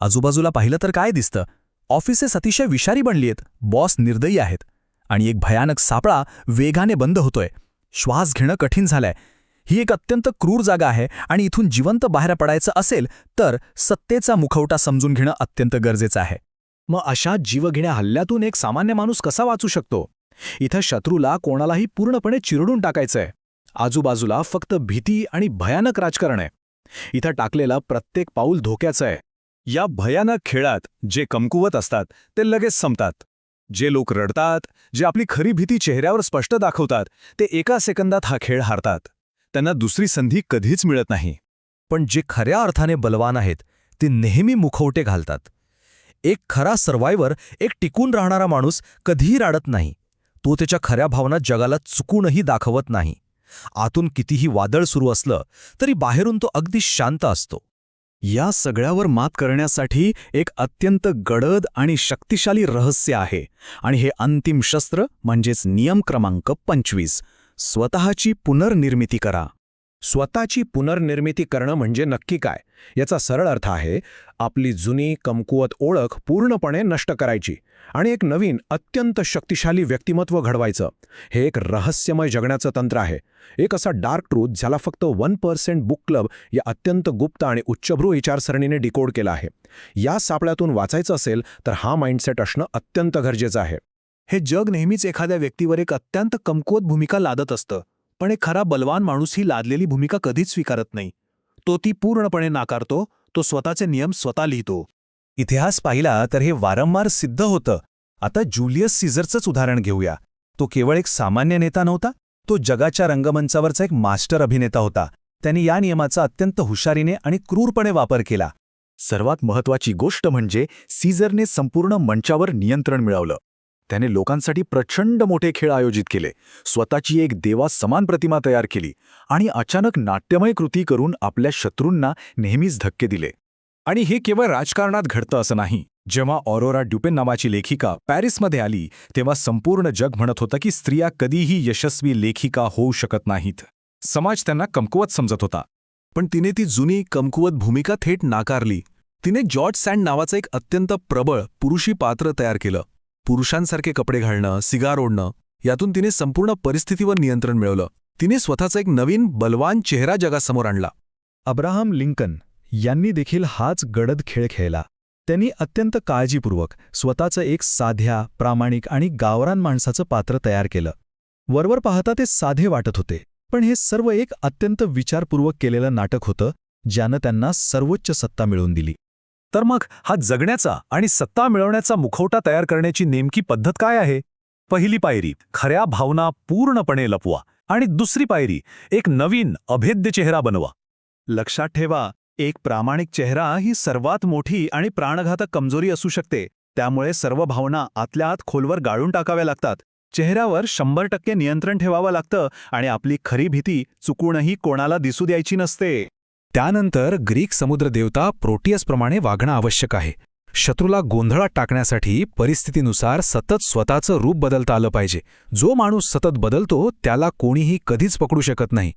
आजूबाजूला पाहिलं तर काय दिसतं? ऑफिसेस अतिशय विषारी बनली आहेत, बॉस निर्दयी आहेत, आणि एक भयानक सापळा वेगाने बंद होतोय. श्वास घेणं कठीण झालंय. ही एक अत्यंत क्रूर जागा आहे आणि इथून जिवंत बाहेर पडायचं असेल तर सत्तेचा मुखवटा समजून घेणं अत्यंत गरजेचं आहे. मग अशा जीवघेण्या हल्ल्यातून एक सामान्य माणूस कसा वाचू शकतो? इथं शत्रूला कोणालाही पूर्णपणे चिरडून टाकायचंय. आजूबाजूला फक्त भीती आणि भयानक राजकारण आहे. इथं टाकलेलं प्रत्येक पाऊल धोक्याचं आहे. या भयानक खेळात जे कमकुवत असतात ते लगेच संपतात. जे लोक रडतात, जे आपली खरी भीती चेहऱ्यावर स्पष्ट दाखवतात, ते एका सेकंदात हा खेळ हारतात. त्यांना दुसरी संधी कधीच मिळत नाही. पण जे खऱ्या अर्थाने बलवान आहेत ते नेहमी मुखवटे घालतात. एक खरा सर्व्हायव्हर, एक टिकून राहणारा माणूस कधीही राडत नाही. तो त्याच्या खऱ्या भावना जगाला चुकूनही दाखवत नाही. आतून कितीही वादळ सुरू असलं तरी बाहेरून तो अगदी शांत असतो. या सगळ्यावर मात करण्यासाठी एक अत्यंत गडद आणि शक्तिशाली रहस्य आहे, आणि हे अंतिम शस्त्र म्हणजेच नियम क्रमांक 25. स्वतःची पुनर्निर्मिती करा. स्वतःची पुनर्निर्मिती करणं म्हणजे नक्की काय? याचा सरळ अर्थ आहे आपली जुनी कमकुवत ओळख पूर्णपणे नष्ट करायची आणि एक नवीन अत्यंत शक्तिशाली व्यक्तिमत्व घडवायचं. हे एक रहस्यमय जगण्याचं तंत्र आहे. एक असा डार्क ट्रूथ ज्याला फक्त 1% बुक क्लब या अत्यंत गुप्त आणि उच्चभ्रू विचारसरणीने डिकोड केला आहे. या सापळ्यातून वाचायचं असेल तर हा माइंडसेट असणं अत्यंत गरजेचं आहे. हे जग नेहमीच एखाद्या व्यक्तीवर एक अत्यंत कमकुवत भूमिका लादत असतं, पण एक खरा बलवान माणूस ही लादलेली भूमिका कधीच स्वीकारत नाही. तो ती पूर्णपणे नाकारतो. तो स्वतःचे नियम स्वतः लिहितो. इतिहास पाहिला तर हे वारंवार सिद्ध होतं. आता जुलियस सीझरचंच उदाहरण घेऊया. तो केवळ एक सामान्य नेता नव्हता, तो जगाच्या रंगमंचावरचा एक मास्टर अभिनेता होता. त्यांनी या नियमाचा अत्यंत हुशारीने आणि क्रूरपणे वापर केला. सर्वात महत्त्वाची गोष्ट म्हणजे सीझरने संपूर्ण मंचावर नियंत्रण मिळवलं. त्याने लोकांसाठी प्रचंड मोठे खेळ आयोजित केले, स्वतःची एक देवासमान प्रतिमा तयार केली आणि अचानक नाट्यमय कृती करून आपल्या शत्रूंना नेहमीच धक्के दिले. आणि हे केवळ राजकारणात घडतं असं नाही. जेव्हा ऑरोरा ड्युपेन नावाची लेखिका पॅरिसमध्ये आली तेव्हा संपूर्ण जग म्हणत होतं की स्त्रिया कधीही यशस्वी लेखिका होऊ शकत नाहीत. समाज त्यांना कमकुवत समजत होता. पण तिने ती जुनी कमकुवत भूमिका थेट नाकारली. तिने जॉर्ज सँड नावाचं एक अत्यंत प्रबळ पुरुषी पात्र तयार केलं. पुरुषांसारखे कपडे घालणं, सिगार ओढणं, यातून तिने संपूर्ण परिस्थितीवर नियंत्रण मिळवलं. तिने स्वतःचा एक नवीन बलवान चेहरा जगासमोर आणला. अब्राहम लिंकन यांनी देखील हाच गडद खेळ खेळला. त्यांनी अत्यंत काळजीपूर्वक स्वतःचं एक साध्या, प्रामाणिक आणि गावरान माणसाचं पात्र तयार केलं. वरवर पाहता ते साधे वाटत होते, पण हे सर्व एक अत्यंत विचारपूर्वक केलेलं नाटक होतं, ज्यानं त्यांना सर्वोच्च सत्ता मिळवून दिली. तर मग हा जगण्याचा आणि सत्ता मिळवण्याचा मुखवटा तयार करण्याची नेमकी पद्धत काय आहे? पहिली पायरी, खऱ्या भावना पूर्णपणे लपवा. आणि दुसरी पायरी, एक नवीन अभेद्य चेहरा बनवा. लक्षात ठेवा, एक प्रामाणिक चेहरा ही सर्वात मोठी आणि प्राणघातक कमजोरी असू शकते. त्यामुळे सर्व भावना आतल्या आत खोलवर गाळून टाकाव्या लागतात. चेहऱ्यावर 100% नियंत्रण ठेवावं लागतं आणि आपली खरी भीती चुकूनही कोणाला दिसू द्यायची नसते. त्यानंतर ग्रीक समुद्रदेवता प्रोटियसप्रमाणे वागणं आवश्यक आहे. शत्रूला गोंधळात टाकण्यासाठी परिस्थितीनुसार सतत स्वतःचं रूप बदलता आलं पाहिजे. जो माणूस सतत बदलतो त्याला कोणीही कधीच पकडू शकत नाही.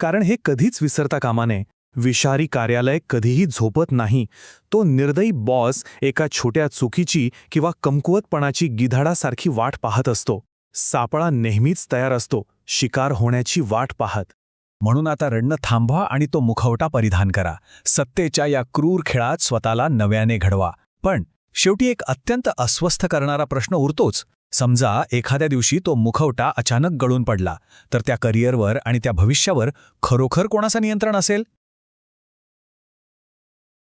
कारण हे कधीच विसरता कामा नये, विषारी कार्यालय कधीही झोपत नाही. तो निर्दयी बॉस एका छोट्या चुकीची किंवा कमकुवतपणाची गिधाडासारखी वाट पाहत असतो. सापळा नेहमीच तयार असतो, शिकार होण्याची वाट पाहत. म्हणून आता रडणं थांबवा आणि तो मुखवटा परिधान करा. सत्तेच्या या क्रूर खेळात स्वतःला नव्याने घडवा. पण शेवटी एक अत्यंत अस्वस्थ करणारा प्रश्न उरतोच. समजा एखाद्या दिवशी तो मुखवटा अचानक गळून पडला, तर त्या करिअरवर आणि त्या भविष्यावर खरोखर कोणाचं नियंत्रण असेल?